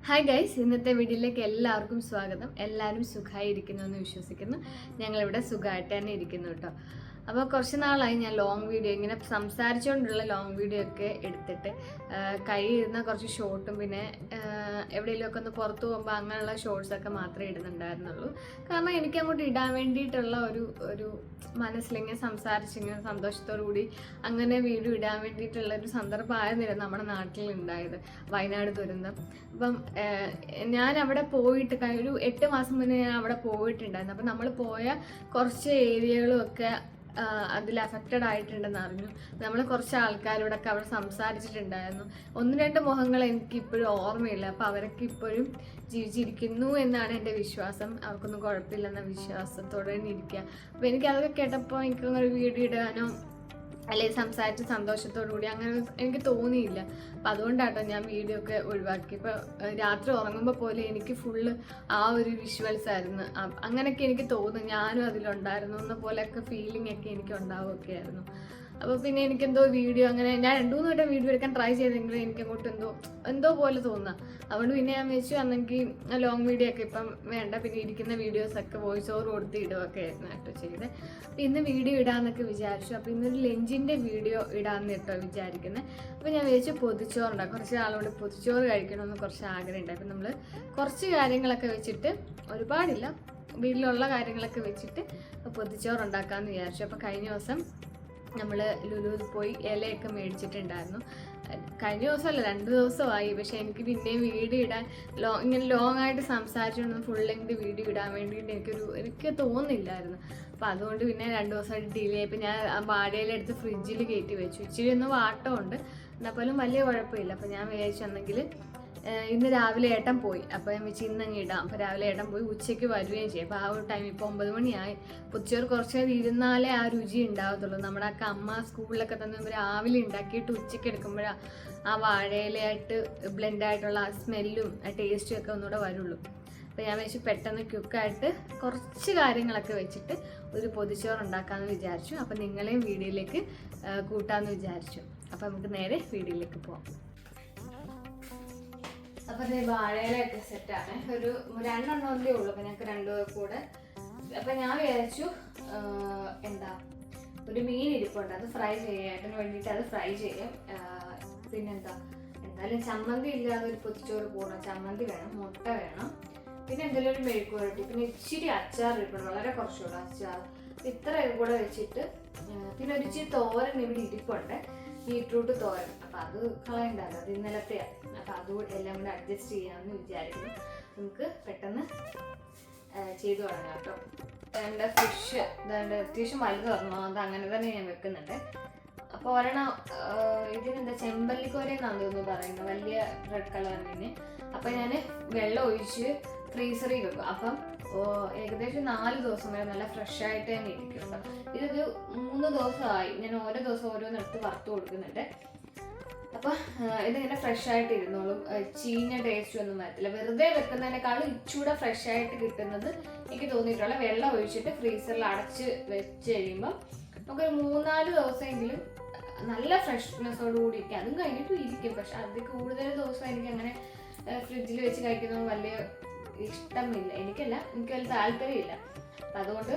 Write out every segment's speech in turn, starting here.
Hi guys, ഇന്നത്തെ വീഡിയോയിലേക്ക് എല്ലാവർക്കും സ്വാഗതം. എല്ലാവരും സുഖമായിരിക്കുന്നു എന്ന് വിശ്വസിക്കുന്നു. ഞങ്ങളിവിടെ സുഖമായിട്ട് തന്നെ ഇരിക്കുന്നു കേട്ടോ. അപ്പോൾ കുറച്ച് നാളായി ഞാൻ ലോങ് വീഡിയോ ഇങ്ങനെ സംസാരിച്ചുകൊണ്ടുള്ള ലോങ് വീഡിയോ ഒക്കെ എടുത്തിട്ട് ഇരുന്ന കുറച്ച് ഷോർട്ടും പിന്നെ എവിടെയെങ്കിലുമൊക്കെ ഒന്ന് പുറത്തു പോകുമ്പോൾ അങ്ങനെയുള്ള ഷോർട്സൊക്കെ മാത്രമേ ഇടുന്നുണ്ടായിരുന്നുള്ളൂ. കാരണം എനിക്ക് അങ്ങോട്ട് ഇടാൻ വേണ്ടിയിട്ടുള്ള ഒരു മനസ്സിലിങ്ങനെ സംസാരിച്ചിങ്ങനെ സന്തോഷത്തോടു കൂടി അങ്ങനെ വീഡിയോ ഇടാൻ വേണ്ടിയിട്ടുള്ള ഒരു സന്ദർഭമായിരുന്നില്ല നമ്മുടെ നാട്ടിലുണ്ടായത്, വയനാട് ദുരന്തം. അപ്പം ഞാൻ അവിടെ പോയിട്ട് ഒരു 8 മാസം മുന്നേ ഞാൻ അവിടെ പോയിട്ടുണ്ടായിരുന്നു. അപ്പം നമ്മൾ പോയ കുറച്ച് ഏരിയകളും ഒക്കെ അതിൽ അഫക്റ്റഡ് ആയിട്ടുണ്ടെന്ന് അറിഞ്ഞു. നമ്മൾ കുറച്ച് ആൾക്കാരോടൊക്കെ അവിടെ സംസാരിച്ചിട്ടുണ്ടായിരുന്നു. 1-2 മുഖങ്ങൾ എനിക്കിപ്പോഴും ഓർമ്മയില്ല. അപ്പോൾ അവരൊക്കെ ഇപ്പോഴും ജീവിച്ചിരിക്കുന്നു എന്നാണ് എൻ്റെ വിശ്വാസം. അവർക്കൊന്നും കുഴപ്പമില്ലെന്ന വിശ്വാസത്തോടെ തന്നെ ഇരിക്കുക. അപ്പോൾ എനിക്കതൊക്കെ കേട്ടപ്പോൾ എനിക്കങ്ങനെ വീഡിയോ ഇടാനോ അല്ലെങ്കിൽ സംസാരിച്ച് സന്തോഷത്തോടു കൂടി അങ്ങനെ എനിക്ക് തോന്നിയില്ല. അപ്പം അതുകൊണ്ടാട്ടോ ഞാൻ വീഡിയോ ഒക്കെ ഒഴിവാക്കി. ഇപ്പോൾ രാത്രി ഉറങ്ങുമ്പോൾ പോലെ എനിക്ക് ഫുള്ള് ആ ഒരു വിഷ്വൽസ് ആയിരുന്നു. അങ്ങനെയൊക്കെ എനിക്ക് തോന്നുന്നു ഞാനും അതിലുണ്ടായിരുന്നു എന്ന പോലെയൊക്കെ ഫീലിംഗ് ഒക്കെ എനിക്ക് ഉണ്ടാവുകയൊക്കെ ആയിരുന്നു. അപ്പോൾ പിന്നെ എനിക്കെന്തോ വീഡിയോ അങ്ങനെ ഞാൻ 2-3 വട്ടം വീഡിയോ എടുക്കാൻ ട്രൈ ചെയ്തെങ്കിലും എനിക്കങ്ങോട്ട് എന്തോ പോലെ തോന്നുക. അതുകൊണ്ട് പിന്നെ ഞാൻ വെച്ചു അന്നെങ്കിൽ ലോങ് വീഡിയോ ഒക്കെ ഇപ്പം വേണ്ട, പിന്നെ ഇരിക്കുന്ന വീഡിയോസൊക്കെ വോയിസ് ഓവർ കൊടുത്ത് ഇടുകയൊക്കെ ആയിരുന്നു കേട്ടോ ചെയ്ത്. അപ്പോൾ ഇന്ന് വീഡിയോ ഇടാമെന്നൊക്കെ വിചാരിച്ചു. അപ്പോൾ ഇന്നൊരു ലഞ്ചിൻ്റെ വീഡിയോ ഇടാമെന്ന് കേട്ടോ വിചാരിക്കുന്നത്. അപ്പോൾ ഞാൻ വിചാരിച്ചു പൊതിച്ചോറുണ്ടാകും. കുറച്ച് നാളോട് പൊതിച്ചോറ് കഴിക്കണമെന്ന് കുറച്ച് ആഗ്രഹമുണ്ട്. അപ്പം നമ്മൾ കുറച്ച് കാര്യങ്ങളൊക്കെ വെച്ചിട്ട്, ഒരുപാടില്ല, വീട്ടിലുള്ള കാര്യങ്ങളൊക്കെ വെച്ചിട്ട് പൊതിച്ചോറുണ്ടാക്കാമെന്ന് വിചാരിച്ചു. അപ്പോൾ കഴിഞ്ഞ ദിവസം നമ്മൾ ലുലുവിൽ പോയി ഇലയൊക്കെ മേടിച്ചിട്ടുണ്ടായിരുന്നു. കഴിഞ്ഞ ദിവസമല്ല, 2 ദിവസമായി. പക്ഷെ എനിക്ക് പിന്നെയും വീഡിയോ ഇടാൻ ഇങ്ങനെ ലോങ് ആയിട്ട് സംസാരിച്ചുകൊണ്ട് ഫുൾ ലെങ്ത് വീഡിയോ ഇടാൻ വേണ്ടിയിട്ട് എനിക്ക് തോന്നുന്നില്ലായിരുന്നു. അപ്പോൾ അതുകൊണ്ട് പിന്നെ 2 ദിവസമായിട്ട് ഡിലേ. ഇപ്പം ഞാൻ വാഴയിലെടുത്ത് ഫ്രിഡ്ജിൽ കയറ്റി വെച്ചു. ഇച്ചിരി ഒന്ന് വാട്ടമുണ്ട്, എന്നാൽ പോലും വലിയ കുഴപ്പമില്ല. അപ്പോൾ ഞാൻ വിചാരിച്ചു എന്നെങ്കിൽ ഇന്ന് രാവിലെ ഏട്ടൻ പോയി. അപ്പോൾ ഞാൻ വെച്ച് ഇന്നങ്ങ് ഇടാം. അപ്പോൾ രാവിലെ ഏട്ടൻ പോയി ഉച്ചയ്ക്ക് വരികയും ചെയ്യും. അപ്പോൾ ആ ഒരു ടൈം ഇപ്പോൾ 9 മണിയായി. പൊതിച്ചോറ് കുറച്ച് നേരം ഇരുന്നാലേ ആ രുചി ഉണ്ടാവത്തുള്ളൂ. നമ്മുടെ ഒക്കെ അമ്മ സ്കൂളിലൊക്കെ തന്നെ രാവിലെ ഉണ്ടാക്കിയിട്ട് ഉച്ചയ്ക്ക് എടുക്കുമ്പോഴാണ് ആ വാഴയിലയായിട്ട് ബ്ലെൻഡായിട്ടുള്ള ആ സ്മെല്ലും ആ ടേസ്റ്റും ഒക്കെ ഒന്നുകൂടെ വരുള്ളൂ. അപ്പോൾ ഞാൻ വെച്ച് പെട്ടെന്ന് ക്വിക്കായിട്ട് കുറച്ച് കാര്യങ്ങളൊക്കെ വെച്ചിട്ട് ഒരു പൊതിച്ചോറ് ഉണ്ടാക്കാമെന്ന് വിചാരിച്ചു. അപ്പോൾ നിങ്ങളെയും വീഡിയോയിലേക്ക് കൂട്ടാമെന്ന് വിചാരിച്ചു. അപ്പോൾ നമുക്ക് നേരെ വീഡിയോയിലേക്ക് പോകാം. അപ്പം വാഴയിലൊക്കെ സെറ്റാണ്. ഒരു 2 എണ്ണമല്ലേ ഉള്ളൂ. അപ്പം ഞങ്ങൾക്ക് 2 പേർ കൂടെ. അപ്പം ഞാൻ വിചാരിച്ചു ഒരു മീൻ ഇരിപ്പുണ്ട്, അത് ഫ്രൈ ചെയ്യാനായിട്ടിന് വേണ്ടിയിട്ട് അത് ഫ്രൈ ചെയ്യും. പിന്നെന്താ, എന്തായാലും ചമ്മന്തി ഇല്ലാതെ ഒരു പൊതിച്ചോറ് പോകണം. ചമ്മന്തി വേണം, മുട്ട വേണം, പിന്നെ എന്തെങ്കിലും ഒരു മെഴുക്ക് പുരട്ടി, പിന്നെ ഇച്ചിരി അച്ചാർ ഇരിപ്പുണ്ട്, വളരെ കുറച്ചുകൂടെ അച്ചാർ. ഇത്രയും കൂടെ വെച്ചിട്ട് പിന്നെ ഒരു ഇച്ചിരി തോരൻ ഇവിടെ ഇരിപ്പുണ്ട്, ബീട്രൂട്ട് തോരൻ. അപ്പം അത് കളയണ്ടല്ലോ, അത് ഇന്നലത്തെയാണ്. അപ്പം അത് എല്ലാം കൂടെ അഡ്ജസ്റ്റ് ചെയ്യാമെന്ന് വിചാരിക്കുന്നു. നമുക്ക് പെട്ടെന്ന് ചെയ്തു തുടങ്ങാം കേട്ടോ. എൻ്റെ ഫിഷ് അത്യാവശ്യം വലുത് വന്നു, അത് അങ്ങനെ തന്നെ ഞാൻ വെക്കുന്നുണ്ട്. അപ്പോൾ ഒരെണ്ണം ഇതിനെന്താ ചെമ്പല്ലിക്കോരെന്നാന്ന് തോന്നുന്നു പറയുന്നത്, വലിയ റെഡ് കളറിന്. അപ്പം ഞാൻ വെള്ളം ഒഴിച്ച് ഫ്രീസറിൽ വെക്കും. അപ്പം ഏകദേശം 4 ദിവസം വരെ നല്ല ഫ്രഷ് ആയിട്ട് തന്നെ ഇരിക്കും കേട്ടോ. ഇതൊരു 3 ദിവസമായി. ഞാൻ ഓരോ ദിവസം ഓരോന്നെടുത്ത് വറുത്ത് കൊടുക്കുന്നുണ്ട്. അപ്പോൾ ഇതിങ്ങനെ ഫ്രഷ് ആയിട്ട് ഇരുന്നോളും, ചീഞ്ഞ ടേസ്റ്റ് ഒന്നും വരത്തില്ല. വെറുതെ വെക്കുന്നതിനേക്കാളും ഇച്ചൂടെ ഫ്രഷ് ആയിട്ട് കിട്ടുന്നത് എനിക്ക് തോന്നിയിട്ടുള്ള വെള്ളം ഒഴിച്ചിട്ട് ഫ്രീസറിൽ അടച്ച് വെച്ച് കഴിയുമ്പോൾ നമുക്കൊരു 3-4 ദിവസമെങ്കിലും നല്ല ഫ്രഷ്നെസ്സോട് കൂടി ഇരിക്കും. അതും കഴിഞ്ഞിട്ടും ഇരിക്കും. പക്ഷെ അതിൽ കൂടുതൽ ദിവസം എനിക്കങ്ങനെ ഫ്രിഡ്ജിൽ വെച്ച് കഴിക്കുന്നത് വലിയ ഇഷ്ടമില്ല. എനിക്കല്ല, എനിക്ക് വലിയ താല്പര്യമില്ല. അപ്പം അതുകൊണ്ട്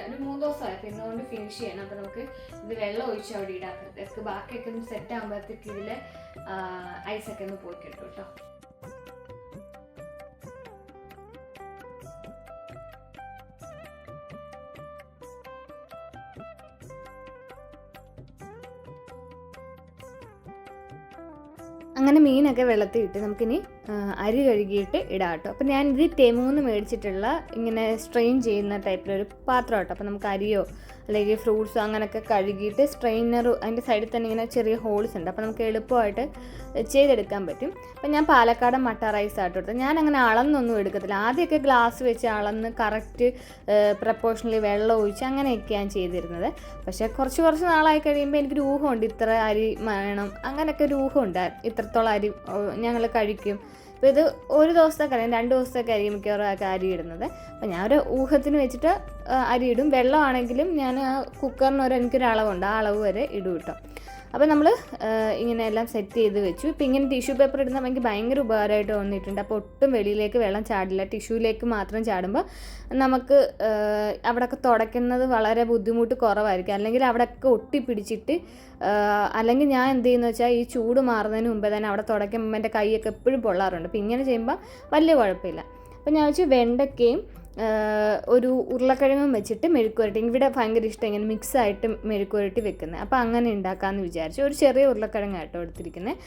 ഒരു 3 ദിവസമായി. അപ്പം ഇന്നുകൊണ്ട് ഫിനിഷ് ചെയ്യണം. അപ്പം നമുക്ക് ഇത് വെള്ളം ഒഴിച്ച് അവിടെ ഇടാം. ബാക്കിയൊക്കെ ഒന്ന് സെറ്റ് ആകുമ്പോഴത്തേക്ക് ഇതിൽ ഐസൊക്കെ ഒന്ന് പോയി കിട്ടും കേട്ടോ. അങ്ങനെ മീനൊക്കെ വെള്ളത്തിൽ ഇട്ട് നമുക്കിനി അരി കഴുകിയിട്ട് ഇടാം കേട്ടോ. അപ്പോൾ ഞാനിത് ടെമൂന്ന് മേടിച്ചിട്ടുള്ള ഇങ്ങനെ സ്ട്രെയിൻ ചെയ്യുന്ന ടൈപ്പിലൊരു പാത്രം കേട്ടോ. അപ്പോൾ നമുക്ക് അരിയോ അല്ലെങ്കിൽ ഫ്രൂട്ട്സോ അങ്ങനെയൊക്കെ കഴുകിയിട്ട് സ്ട്രെയിനർ അതിൻ്റെ സൈഡിൽ തന്നെ ഇങ്ങനെ ചെറിയ ഹോൾസ് ഉണ്ട്. അപ്പോൾ നമുക്ക് എളുപ്പമായിട്ട് ചെയ്തെടുക്കാൻ പറ്റും. അപ്പോൾ ഞാൻ പാലക്കാടൻ മട്ട റൈസ് ആയിട്ട് എടുത്തത്. ഞാൻ അങ്ങനെ അളന്നൊന്നും എടുക്കത്തില്ല. ആദ്യമൊക്കെ ഗ്ലാസ് വെച്ച് അളന്ന് കറക്റ്റ് പ്രപ്പോർഷണലി വെള്ളം ഒഴിച്ച് അങ്ങനെയൊക്കെയാണ് ചെയ്തിരുന്നത്. പക്ഷേ കുറച്ച് നാളായി കഴിയുമ്പോൾ എനിക്കൊരു ഊഹമുണ്ട്, ഇത്ര അരി വേണം, അങ്ങനെയൊക്കെ ഒരു ഊഹമുണ്ടായിരുന്നു. ഇത്രത്തോളം അരി ഞങ്ങൾ കഴിക്കും. അപ്പോൾ ഇത് 1 ദിവസത്തെ കാര്യം, 2 ദിവസത്തെ കാര്യം മിക്കവാറും അരി ഇടുന്നത്. അപ്പോൾ ഞാൻ ഒരു ഊഹത്തിന് വെച്ചിട്ട് അരി ഇടും. വെള്ളമാണെങ്കിലും ഞാൻ കുക്കറിന് എനിക്കൊരു അളവുണ്ട്, ആ അളവ് വരെ ഇടും കേട്ടോ. അപ്പോൾ നമ്മൾ ഇങ്ങനെ എല്ലാം സെറ്റ് ചെയ്ത് വെച്ചു. ഇപ്പോൾ ഇങ്ങനെ ടിഷ്യൂ പേപ്പർ ഇടുന്ന എനിക്ക് ഭയങ്കര ഉപകാരമായിട്ട് തോന്നിയിട്ടുണ്ട്. അപ്പോൾ ഒട്ടും വെളിയിലേക്ക് വെള്ളം ചാടില്ല. ടിഷ്യൂലേക്ക് മാത്രം ചാടുമ്പോൾ നമുക്ക് അവിടെയൊക്കെ തുടയ്ക്കുന്നത് വളരെ ബുദ്ധിമുട്ട് കുറവായിരിക്കും. അല്ലെങ്കിൽ അവിടെയൊക്കെ ഒട്ടിപ്പിടിച്ചിട്ട് അല്ലെങ്കിൽ ഞാൻ എന്ത് ചെയ്യുന്നത് വെച്ചാൽ ഈ ചൂട് മാറുന്നതിന് മുമ്പേ തന്നെ അവിടെ തുടയ്ക്കുമ്പോൾ എൻ്റെ കൈയൊക്കെ എപ്പോഴും പൊള്ളാറുണ്ട്. അപ്പോൾ ഇങ്ങനെ ചെയ്യുമ്പോൾ വലിയ കുഴപ്പമില്ല. അപ്പോൾ ഞാൻ വെച്ച് വെണ്ടയ്ക്കയും ഒരു ഉരുളക്കിഴങ്ങും വെച്ചിട്ട് മെഴുക്കുവരട്ടി, ഇവിടെ ഭയങ്കര ഇഷ്ടം ഇങ്ങനെ മിക്സായിട്ട് മെഴുക്കുവരട്ടി വെക്കുന്നത്. അപ്പോൾ അങ്ങനെ ഉണ്ടാക്കാമെന്ന് വിചാരിച്ചു. ഒരു ചെറിയ ഉരുളക്കിഴങ്ങായിട്ടോ എടുത്തിരിക്കുന്നത്.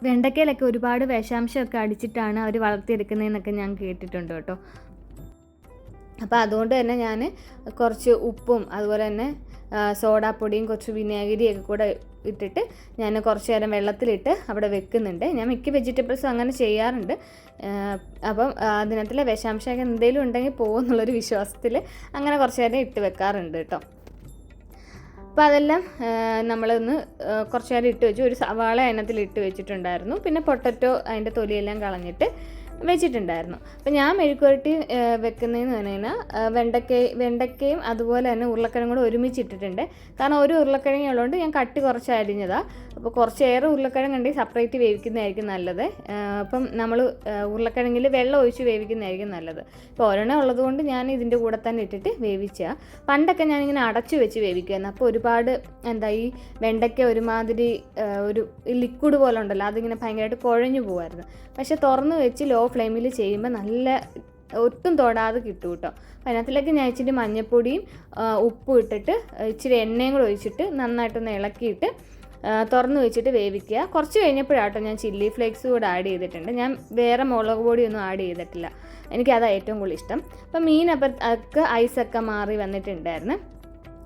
വെണ്ടയ്ക്കയിലൊക്കെ ഒരുപാട് വിഷാംശമൊക്കെ അടിച്ചിട്ടാണ് അവർ വളർത്തിയെടുക്കുന്നതെന്നൊക്കെ ഞാൻ കേട്ടിട്ടുണ്ട് കേട്ടോ. അപ്പോൾ അതുകൊണ്ട് തന്നെ ഞാൻ കുറച്ച് ഉപ്പും അതുപോലെ തന്നെ സോഡാപ്പൊടിയും കുറച്ച് വിനാഗിരിയൊക്കെ കൂടെ ഇട്ടിട്ട് ഞാൻ കുറച്ച് നേരം വെള്ളത്തിലിട്ട് അവിടെ വെക്കുന്നുണ്ട്. ഞാൻ മിക്ക വെജിറ്റബിൾസും അങ്ങനെ ചെയ്യാറുണ്ട്. അപ്പം അതിനകത്തുള്ള വിഷാംശമൊക്കെ എന്തെങ്കിലും ഉണ്ടെങ്കിൽ പോകുമെന്നുള്ളൊരു വിശ്വാസത്തിൽ അങ്ങനെ കുറച്ച് നേരം ഇട്ട് വെക്കാറുണ്ട് കേട്ടോ. അപ്പോൾ അതെല്ലാം നമ്മളൊന്ന് കുറച്ച് നേരം ഇട്ട് വെച്ചു. ഒരു സവാള അതിനകത്തിൽ ഇട്ട് വെച്ചിട്ടുണ്ടായിരുന്നു. പിന്നെ പൊട്ടറ്റോ അതിൻ്റെ തൊലിയെല്ലാം കളഞ്ഞിട്ട് വെച്ചിട്ടുണ്ടായിരുന്നു. അപ്പോൾ ഞാൻ മെഴുക്കുവരട്ടി വെക്കുന്നതെന്ന് പറഞ്ഞു കഴിഞ്ഞാൽ വെണ്ടയ്ക്കയും അതുപോലെ തന്നെ ഉരുളക്കിഴങ്ങും കൂടെ ഒരുമിച്ചിട്ടിട്ടുണ്ട്. കാരണം ഒരു ഉരുളക്കിഴങ്ങ് ഉള്ളതുകൊണ്ട് ഞാൻ കട്ടി കുറച്ച് അരിഞ്ഞതാണ്. അപ്പോൾ കുറച്ചേറെ ഉരുളക്കിഴങ്ങ് ഉണ്ടെങ്കിൽ സെപ്പറേറ്റ് വേവിക്കുന്നതായിരിക്കും നല്ലത്. അപ്പം നമ്മൾ ഉരുളക്കിഴങ്ങിൽ വെള്ളം ഒഴിച്ച് വേവിക്കുന്നതായിരിക്കും നല്ലത്. ഇപ്പോൾ ഒരെണ്ണം ഉള്ളതുകൊണ്ട് ഞാൻ ഇതിൻ്റെ കൂടെ തന്നെ ഇട്ടിട്ട് വേവിച്ചാൽ. പണ്ടൊക്കെ ഞാനിങ്ങനെ അടച്ചു വെച്ച് വേവിക്കുമായിരുന്നു. അപ്പോൾ ഒരുപാട് ഈ വെണ്ടയ്ക്ക ഒരുമാതിരി ഒരു ലിക്വിഡ് പോലെ ഉണ്ടല്ലോ, അതിങ്ങനെ ഭയങ്കരമായിട്ട് കുഴഞ്ഞു പോകുമായിരുന്നു. പക്ഷേ തുറന്ന് വെച്ച് ലോ ഫ്ലെയിമിൽ ചെയ്യുമ്പോൾ നല്ല ഒട്ടും തൊടാതെ കിട്ടും കേട്ടോ. അതിനകത്തിലേക്ക് ഞാൻ ഇച്ചിരി മഞ്ഞൾപ്പൊടിയും ഉപ്പും ഇട്ടിട്ട് ഇച്ചിരി എണ്ണയും കൂടെ ഒഴിച്ചിട്ട് നന്നായിട്ടൊന്ന് ഇളക്കിയിട്ട് തുറന്ന് വെച്ചിട്ട് വേവിക്കുക. കുറച്ച് കഴിഞ്ഞപ്പോഴാട്ടോ ഞാൻ ചില്ലി ഫ്ലേക്സ് കൂടെ ആഡ് ചെയ്തിട്ടുണ്ട്. ഞാൻ വേറെ മുളക് പൊടിയൊന്നും ആഡ് ചെയ്തിട്ടില്ല. എനിക്കതാണ് ഏറ്റവും കൂടുതൽ ഇഷ്ടം. അപ്പം മീനൊക്കെ ഐസൊക്കെ മാറി വന്നിട്ടുണ്ടായിരുന്നു.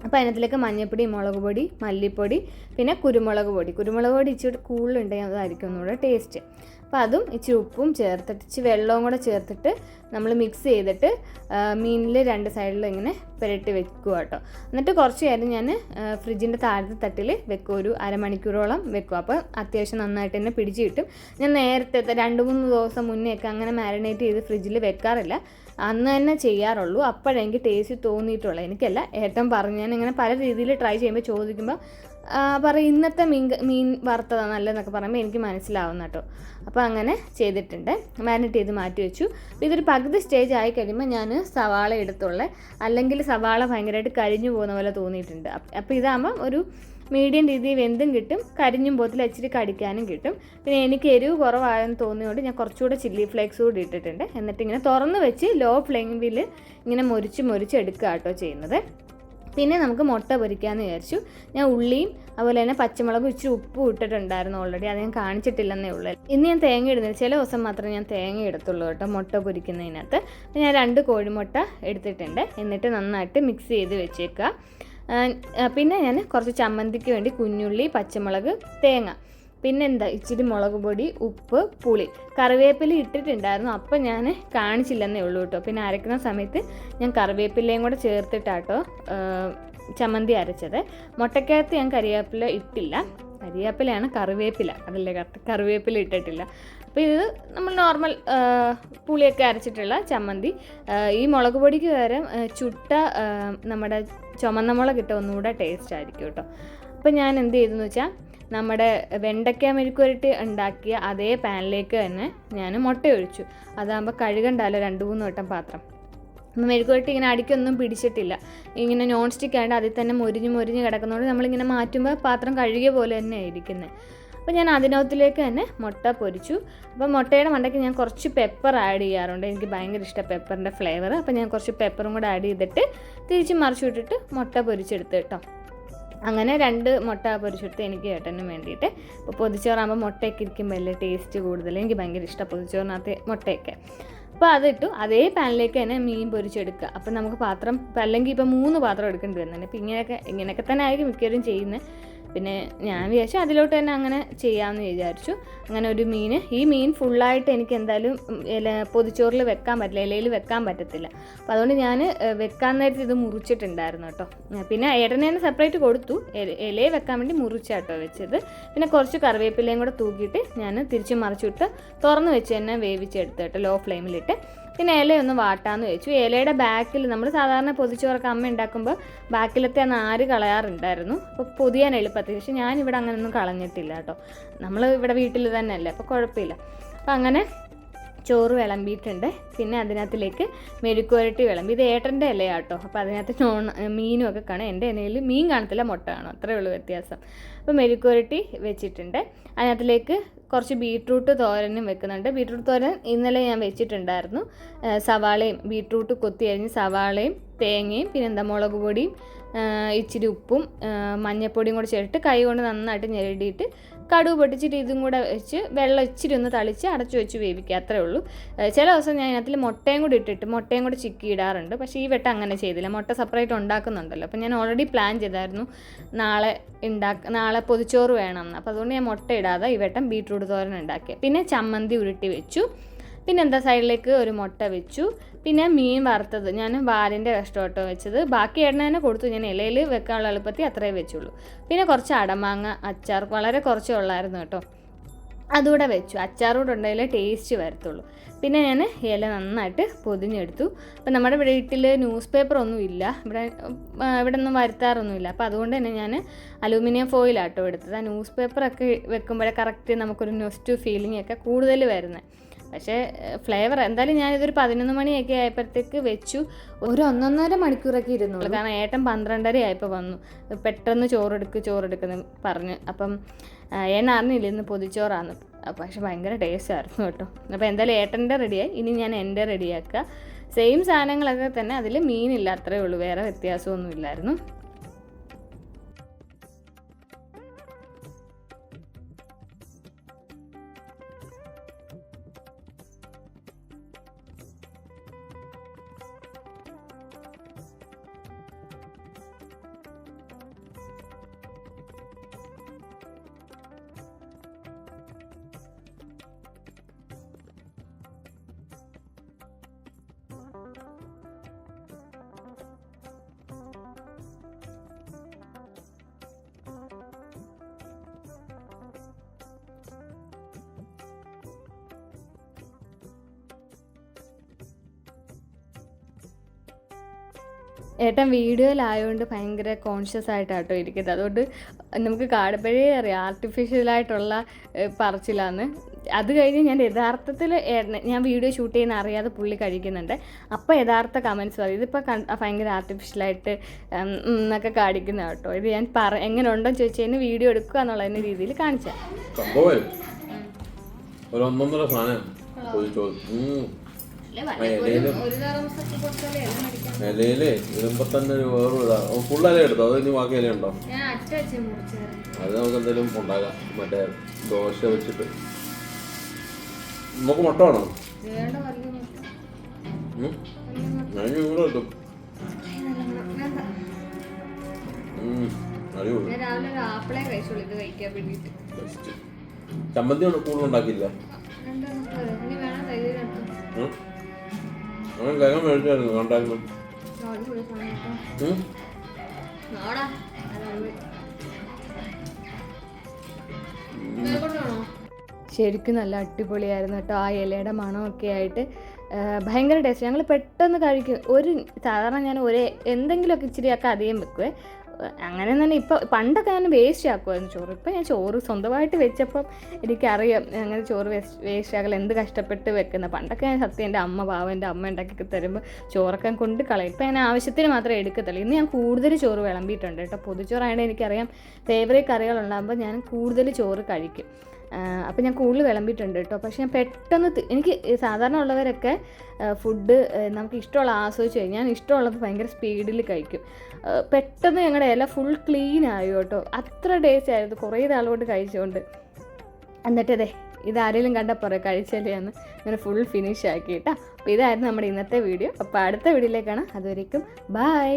അപ്പോൾ അതിനകത്തിലേക്ക് മഞ്ഞൾപ്പൊടി, മുളക് പൊടി, മല്ലിപ്പൊടി, പിന്നെ കുരുമുളക് പൊടി ഇച്ചിരി കൂടുതലുണ്ടെങ്കിൽ അതായിരിക്കും ഒന്നുകൂടെ ടേസ്റ്റ്. അപ്പോൾ അതും ഇച്ചിരി ഉപ്പും ചേർത്തിട്ട് ഇച്ചിരി വെള്ളവും കൂടെ ചേർത്തിട്ട് നമ്മൾ മിക്സ് ചെയ്തിട്ട് മീനിൽ രണ്ട് സൈഡിലും ഇങ്ങനെ പുരട്ടി വെക്കുക കേട്ടോ. എന്നിട്ട് കുറച്ച് നേരം ഞാൻ ഫ്രിഡ്ജിൻ്റെ താഴത്തെ തട്ടിൽ വെക്കും, ഒരു അരമണിക്കൂറോളം വെക്കും. അപ്പോൾ അത്യാവശ്യം നന്നായിട്ട് തന്നെ പിടിച്ച് കിട്ടും. ഞാൻ നേരത്തെ 2-3 ദിവസം മുന്നെയൊക്കെ അങ്ങനെ മാരിനേറ്റ് ചെയ്ത് ഫ്രിഡ്ജിൽ വെക്കാറില്ല. അന്ന് തന്നെ ചെയ്യാറുള്ളൂ. അപ്പോഴെനിക്ക് ടേസ്റ്റ് തോന്നിയിട്ടുള്ളത്. എനിക്കല്ല, ഏട്ടൻ പറഞ്ഞു. ഞാൻ ഇങ്ങനെ പല രീതിയിൽ ട്രൈ ചെയ്യുമ്പോൾ ചോദിക്കുമ്പോൾ പറയും ഇന്നത്തെ മീൻ വറുത്തതാണ് നല്ലതെന്നൊക്കെ പറയുമ്പോൾ എനിക്ക് മനസ്സിലാവുന്ന കേട്ടോ. അപ്പോൾ അങ്ങനെ ചെയ്തിട്ടുണ്ട്, മാരിനേറ്റ് ചെയ്ത് മാറ്റി വെച്ചു. അപ്പോൾ ഇതൊരു പകുതി സ്റ്റേജ് ആയി കഴിയുമ്പോൾ ഞാൻ സവാള എടുത്തുള്ളത്, അല്ലെങ്കിൽ സവാള ഭയങ്കരമായിട്ട് കരിഞ്ഞു പോകുന്ന പോലെ തോന്നിയിട്ടുണ്ട്. അപ്പോൾ ഇതാകുമ്പോൾ ഒരു മീഡിയം രീതിയിൽ വെന്തും കിട്ടും, കരിഞ്ഞും പോകത്തില്ല, ഇച്ചിരി കടിക്കാനും കിട്ടും. പിന്നെ എനിക്ക് എരിവ് കുറവായെന്ന് തോന്നിയതുകൊണ്ട് ഞാൻ കുറച്ചുകൂടെ ചില്ലി ഫ്ലേക്സ് കൂടി ഇട്ടിട്ടുണ്ട്. എന്നിട്ട് ഇങ്ങനെ തുറന്ന് വെച്ച് ലോ ഫ്ലെയിമിൽ ഇങ്ങനെ മുരിച്ച് എടുക്കുക കേട്ടോ ചെയ്യുന്നത്. പിന്നെ നമുക്ക് മുട്ട പൊരിക്കാമെന്ന് വിചാരിച്ചു. ഞാൻ ഉള്ളിയും അതുപോലെ തന്നെ പച്ചമുളകും ഇച്ചിരി ഉപ്പും ഇട്ടിട്ടുണ്ടായിരുന്നു ഓൾറെഡി. അത് ഞാൻ കാണിച്ചിട്ടില്ലെന്നേ ഉള്ളൂ. ഇന്ന് ഞാൻ തേങ്ങ ഇടുന്നില്ല, ചില ദിവസം മാത്രമേ ഞാൻ തേങ്ങ എടുത്തുള്ളൂ കേട്ടോ മുട്ട പൊരിക്കുന്നതിനകത്ത്. ഞാൻ 2 കോഴിമുട്ട എടുത്തിട്ടുണ്ട്. എന്നിട്ട് നന്നായിട്ട് മിക്സ് ചെയ്ത് വെച്ചേക്കുക. പിന്നെ ഞാൻ കുറച്ച് ചമ്മന്തിക്ക് വേണ്ടി കുഞ്ഞുള്ളി, പച്ചമുളക്, തേങ്ങ, പിന്നെന്താ ഇച്ചിരി മുളക് പൊടി, ഉപ്പ്, പുളി, കറിവേപ്പില ഇട്ടിട്ടുണ്ടായിരുന്നു. അപ്പം ഞാൻ കാണിച്ചില്ലെന്നേ ഉള്ളൂ കേട്ടോ. പിന്നെ അരയ്ക്കുന്ന സമയത്ത് ഞാൻ കറിവേപ്പിലയും കൂടെ ചേർത്തിട്ടാട്ടോ ചമ്മന്തി അരച്ചത്. മുട്ടക്കകത്ത് ഞാൻ കരിവേപ്പില ഇട്ടില്ല, കരിവേപ്പിലയാണ് കറിവേപ്പില, അതല്ലേ കറക്റ്റ്, കറിവേപ്പില ഇട്ടിട്ടില്ല. അപ്പോൾ ഇത് നമ്മൾ നോർമൽ പുളിയൊക്കെ അരച്ചിട്ടുള്ള ചമ്മന്തി. ഈ മുളക് പൊടിക്ക് പകരം ചുട്ട നമ്മുടെ ചുമന്ന മുളക് ഇട്ട ഒന്നുകൂടെ ടേസ്റ്റ് ആയിരിക്കും കേട്ടോ. അപ്പോൾ ഞാൻ എന്ത് ചെയ്തെന്ന് വെച്ചാൽ നമ്മുടെ വെണ്ടയ്ക്ക മെഴുക്കുവരട്ടി ഉണ്ടാക്കിയ അതേ പാനിലേക്ക് തന്നെ ഞാൻ മുട്ട ഒഴിച്ചു. അതാകുമ്പോൾ കഴുകണ്ടല്ലോ 2-3 വട്ടം പാത്രം. മെഴുക്കുവരട്ടി ഇങ്ങനെ അടിക്കൊന്നും പിടിച്ചിട്ടില്ല. ഇങ്ങനെ നോൺ സ്റ്റിക്ക് ആയതുകൊണ്ട് അതിൽ തന്നെ മൊരിഞ്ഞ് കിടക്കുന്നതുകൊണ്ട് നമ്മളിങ്ങനെ മാറ്റുമ്പോൾ പാത്രം കഴുകിയ പോലെ തന്നെ ഇരിക്കുന്നത്. അപ്പോൾ ഞാൻ അതിനകത്തിലേക്ക് തന്നെ മുട്ട പൊരിച്ചു. അപ്പോൾ മുട്ടയുടെ മണ്ടയ്ക്ക് ഞാൻ കുറച്ച് പെപ്പർ ആഡ് ചെയ്യാറുണ്ട്. എനിക്ക് ഭയങ്കര ഇഷ്ടം പെപ്പറിൻ്റെ ഫ്ലേവർ. അപ്പോൾ ഞാൻ കുറച്ച് പെപ്പറും കൂടെ ആഡ് ചെയ്തിട്ട് തിരിച്ച് മറിച്ചു വിട്ടിട്ട് മുട്ട പൊരിച്ചെടുത്ത് കേട്ടോ. അങ്ങനെ 2 മുട്ട പൊരിച്ചെടുത്ത് എനിക്ക് ഏട്ടനും വേണ്ടിയിട്ട്. അപ്പോൾ പൊതിച്ചോറാകുമ്പോൾ മുട്ടയൊക്കെ ഇരിക്കുമ്പോൾ അല്ലേ ടേസ്റ്റ് കൂടുതൽ. എനിക്ക് ഭയങ്കര ഇഷ്ടമാണ് പൊതിച്ചോറിനകത്ത് മുട്ടയൊക്കെ. അപ്പോൾ അതിട്ടു. അതേ പാനിലേക്ക് തന്നെ മീൻ പൊരിച്ചെടുക്കുക. അപ്പം നമുക്ക് പാത്രം അല്ലെങ്കിൽ ഇപ്പോൾ 3 പാത്രം എടുക്കേണ്ടി വരുന്നുണ്ട്. അപ്പോൾ ഇങ്ങനെയൊക്കെ തന്നെ ആയിരിക്കും മിക്കവരും ചെയ്യുന്നത്. പിന്നെ ഞാൻ വിചാരിച്ചു അതിലോട്ട് തന്നെ അങ്ങനെ ചെയ്യാമെന്ന് വിചാരിച്ചു. അങ്ങനെ ഒരു ഈ മീൻ ഫുള്ളായിട്ട് എനിക്ക് എന്തായാലും പൊതിച്ചോറിൽ വെക്കാൻ പറ്റില്ല, ഇലയിൽ വെക്കാൻ പറ്റത്തില്ല. അപ്പോൾ അതുകൊണ്ട് ഞാൻ വെക്കാൻ നേരത്തെ ഇത് മുറിച്ചിട്ടുണ്ടായിരുന്നു കേട്ടോ. പിന്നെ ഏട്ടനെ സെപ്പറേറ്റ് കൊടുത്തു, ഇലയിൽ വെക്കാൻ വേണ്ടി മുറിച്ചാട്ടോ വെച്ചത്. പിന്നെ കുറച്ച് കറിവേപ്പിലയും കൂടെ തൂക്കിയിട്ട് ഞാൻ തിരിച്ച് മറിച്ചിട്ട് തുറന്ന് വെച്ച് തന്നെ വേവിച്ചെടുത്ത് കേട്ടോ, ലോ ഫ്ലെയിമിലിട്ട്. പിന്നെ ഇലയൊന്ന് വാട്ടാന്ന് വെച്ചു. ഇലയുടെ ബാക്കിൽ നമ്മൾ സാധാരണ പൊതിച്ചോറൊക്കെ അമ്മ ഉണ്ടാക്കുമ്പോൾ ബാക്കിലത്തെ ആ നാര് കളയാറുണ്ടായിരുന്നു. അപ്പോൾ പൊതിയാൻ എളുപ്പത്തിൽ. പക്ഷെ ഞാനിവിടെ അങ്ങനെയൊന്നും കളഞ്ഞിട്ടില്ല കേട്ടോ. നമ്മൾ ഇവിടെ വീട്ടിൽ തന്നെ അല്ലേ, അപ്പോൾ കുഴപ്പമില്ല. അപ്പം അങ്ങനെ ചോറ് വിളമ്പിയിട്ടുണ്ട്. പിന്നെ അതിനകത്തിലേക്ക് മെഴുക്കുവരട്ടി വിളമ്പി. ഇത് ഏട്ടൻ്റെ ഇലയാട്ടോ, അപ്പോൾ അതിനകത്ത് മീനും ഒക്കെ കാണും. എൻ്റെ ഇലയിൽ മീൻ കാണത്തില്ല, മുട്ട കാണും, അത്രയേ ഉള്ളൂ വ്യത്യാസം. അപ്പോൾ മെഴുക്കുവരട്ടി വെച്ചിട്ടുണ്ട്. അതിനകത്തിലേക്ക് കുറച്ച് ബീട്രൂട്ട് തോരനും വെക്കുന്നുണ്ട്. ബീട്രൂട്ട് തോരൻ ഇന്നലെ ഞാൻ വെച്ചിട്ടുണ്ടായിരുന്നു. സവാളയും ബീട്രൂട്ട് കൊത്തി അരിഞ്ഞ് സവാളയും തേങ്ങയും പിന്നെ മുളക് പൊടിയും ഇച്ചിരി ഉപ്പും മഞ്ഞൾപ്പൊടിയും കൂടെ ചേർത്ത് കൈ കൊണ്ട് നന്നായിട്ട് ഞെരടിയിട്ട് കടുക് പൊട്ടിച്ചിട്ട് ഇതും കൂടെ വെച്ച് വെള്ളം ഇച്ചിരി ഒന്ന് തളിച്ച് അടച്ചു വെച്ച് വേവിക്കുക, അത്രേ ഉള്ളൂ. ചില ദിവസം ഞാൻ അതിനകത്തിൽ മുട്ടയും കൂടി ഇട്ടിട്ട് മുട്ടയും കൂടി ചിക്കി ഇടാറുണ്ട്. പക്ഷേ ഈ വട്ടം അങ്ങനെ ചെയ്തില്ല. മുട്ട സെപ്പറേറ്റ് ഉണ്ടാക്കുന്നുണ്ടല്ലോ. അപ്പോൾ ഞാൻ ഓൾറെഡി പ്ലാൻ ചെയ്തായിരുന്നു നാളെ പൊതിച്ചോറ് വേണമെന്ന്. അപ്പോൾ അതുകൊണ്ട് ഞാൻ മുട്ട ഇടാതെ ഈ വട്ടം ബീട്രൂട്ട് തോരൻ ഉണ്ടാക്കിയത്. പിന്നെ ചമ്മന്തി ഉരുട്ടി വെച്ചു. പിന്നെ എന്താ സൈഡിലേക്ക് ഒരു മുട്ട വെച്ചു. പിന്നെ മീൻ വറുത്തത് ഞാൻ വാലിൻ്റെ കഷ്ടോട്ടോ വെച്ചത്. ബാക്കി എണ്ണ തന്നെ കൊടുത്തു. ഞാൻ ഇലയിൽ വെക്കാനുള്ള എളുപ്പത്തിൽ അത്രേ വെച്ചുള്ളൂ. പിന്നെ കുറച്ച് അടമാങ്ങ അച്ചാർ, വളരെ കുറച്ചേ ഉള്ളായിരുന്നു കേട്ടോ, അതുകൂടെ വെച്ചു. അച്ചാറൂടെ ഉണ്ടെങ്കിലേ ടേസ്റ്റ് വരത്തുള്ളൂ. പിന്നെ ഞാൻ ഇല നന്നായിട്ട് പൊതിഞ്ഞെടുത്തു. അപ്പം നമ്മുടെ വീട്ടിൽ ന്യൂസ് പേപ്പർ ഒന്നും ഇല്ല, ഇവിടെ ഒന്നും വരുത്താറൊന്നുമില്ല. അപ്പോൾ അതുകൊണ്ട് തന്നെ ഞാൻ അലൂമിനിയം ഫോയിലാട്ടോ എടുത്തത്. ആ ന്യൂസ് പേപ്പറൊക്കെ വെക്കുമ്പോഴേ കറക്റ്റ് നമുക്കൊരു നെസ്റ്റ് ഫീലിംഗ് ഒക്കെ കൂടുതൽ വരുന്നത്. പക്ഷേ ഫ്ലേവർ എന്തായാലും ഞാനിതൊരു 11 മണിയൊക്കെ ആയപ്പോഴത്തേക്ക് വെച്ചു. ഒരു 1.5 മണിക്കൂറൊക്കെ ഇരുന്നുള്ളൂ. കാരണം ഏട്ടൻ 12:30 ആയപ്പോൾ വന്നു. പെട്ടെന്ന് ചോറെടുക്കുന്നു പറഞ്ഞ്. അപ്പം ഞാൻ അറിഞ്ഞില്ല ഇന്ന് പൊതിച്ചോറാന്ന്. പക്ഷെ ഭയങ്കര ടേസ്റ്റ് ആയിരുന്നു കേട്ടോ. അപ്പോൾ എന്തായാലും ഏട്ടൻ്റെ റെഡിയായി. ഇനി ഞാൻ എൻ്റെ റെഡിയാക്കുക. സെയിം സാധനങ്ങളൊക്കെ തന്നെ, അതിൽ മീനില്ല, അത്രയേ ഉള്ളൂ, വേറെ വ്യത്യാസമൊന്നും ഇല്ലായിരുന്നു. ഏട്ടൻ വീഡിയോയിലായതുകൊണ്ട് ഭയങ്കര കോൺഷ്യസ് ആയിട്ടാട്ടോ ഇരിക്കുന്നത്. അതുകൊണ്ട് നമുക്ക് കാണുമ്പോഴേ അറിയാം ആർട്ടിഫിഷ്യലായിട്ടുള്ള പറച്ചിലാന്ന്. അത് കഴിഞ്ഞ് ഞാൻ യഥാർത്ഥത്തിൽ ഞാൻ വീഡിയോ ഷൂട്ട് ചെയ്യുന്ന അറിയാതെ പുള്ളി കഴിക്കുന്നുണ്ട്. അപ്പോൾ യഥാർത്ഥ കമൻസ് പറയും, ഇതിപ്പോൾ ഭയങ്കര ആർട്ടിഫിഷ്യലായിട്ട് എന്നൊക്കെ കാണിക്കുന്ന കേട്ടോ. ഇത് ഞാൻ എങ്ങനെ ഉണ്ടോ ചോദിച്ചതിന് വീഡിയോ എടുക്കുക എന്നുള്ളതിൻ്റെ രീതിയിൽ കാണിച്ചാൽ ഇലയിലേ ഇടുമ്പോ തന്നെ വേറെ ഇതാ. ഫുൾ ഇല എടുത്തോ? അത് ഇനി ബാക്കി ഇല ഉണ്ടോ? അത് നമുക്ക് എന്തെങ്കിലും ഉണ്ടാക്കാം. മറ്റേ ദോശ വെച്ചിട്ട്. നമുക്ക് മുട്ട വേണോ? ഞാൻ ഇവിടെ കിട്ടും. ചമ്മന്തി കൂടുതൽ ഉണ്ടാക്കിയില്ല. അങ്ങനെ വേഗം മേടിച്ചായിരുന്നു, കണ്ടായിരുന്നു. ശരിക്കും നല്ല അടിപൊളിയായിരുന്നു കേട്ടോ. ആ ഇലയുടെ മണമൊക്കെ ആയിട്ട് ഭയങ്കര ടേസ്റ്റ്. ഞങ്ങൾ പെട്ടെന്ന് കഴിക്കും. സാധാരണ ഞാൻ എന്തെങ്കിലുമൊക്കെ ഇച്ചിരിയൊക്കെ അധികം വെക്കുവേ. അങ്ങനെ തന്നെ ഇപ്പോൾ പണ്ടൊക്കെ ഞാൻ വേസ്റ്റ് ആക്കുമായിരുന്നു ചോറ്. ഇപ്പം ഞാൻ ചോറ് സ്വന്തമായിട്ട് വെച്ചപ്പം എനിക്കറിയാം അങ്ങനെ ചോറ് വേസ്റ്റ് ആക്കൽ എന്ത് കഷ്ടപ്പെട്ട് വെക്കുന്ന. പണ്ടൊക്കെ ഞാൻ സത്യം എൻ്റെ അമ്മ ഉണ്ടാക്കി തരുമ്പോൾ ചോറൊക്കെ കൊണ്ട് കളയും. ഇപ്പം ഞാൻ ആവശ്യത്തിന് മാത്രമേ എടുക്കത്തുള്ളൂ. ഇന്ന് ഞാൻ കൂടുതൽ ചോറ് വിളമ്പിയിട്ടുണ്ട് കേട്ടോ. പൊതിച്ചോറായതുകൊണ്ട് എനിക്കറിയാം ഫേവറേറ്റ് കറികളുണ്ടാകുമ്പോൾ ഞാൻ കൂടുതൽ ചോറ് കഴിക്കും. അപ്പോൾ ഞാൻ കൂടുതൽ വിളമ്പിയിട്ടുണ്ട് കേട്ടോ. പക്ഷേ ഞാൻ പെട്ടെന്ന് എനിക്ക് സാധാരണ ഉള്ളവരൊക്കെ ഫുഡ് നമുക്ക് ഇഷ്ടമുള്ള ആസ്വദിച്ച് കഴിഞ്ഞാൽ ഞാൻ ഇഷ്ടമുള്ളത് ഭയങ്കര സ്പീഡിൽ കഴിക്കും. പെട്ടെന്ന് ഞങ്ങളുടെ ഇല ഫുൾ ക്ലീൻ ആയി കേട്ടോ. അത്ര ടേസ്റ്റ് ആയിരുന്നു കുറേ നാളുകൊണ്ട് കഴിച്ചുകൊണ്ട്. എന്നിട്ടതേ ഇതാരെങ്കിലും കണ്ടാൽ പറയാം കഴിച്ചല്ലേന്ന്. ഇങ്ങനെ ഫുൾ ഫിനിഷ് ആക്കി കേട്ടോ. അപ്പോൾ ഇതായിരുന്നു നമ്മുടെ ഇന്നത്തെ വീഡിയോ. അപ്പോൾ അടുത്ത വീഡിയോയിലേക്കാണ്. അതുവരേക്കും ബൈ.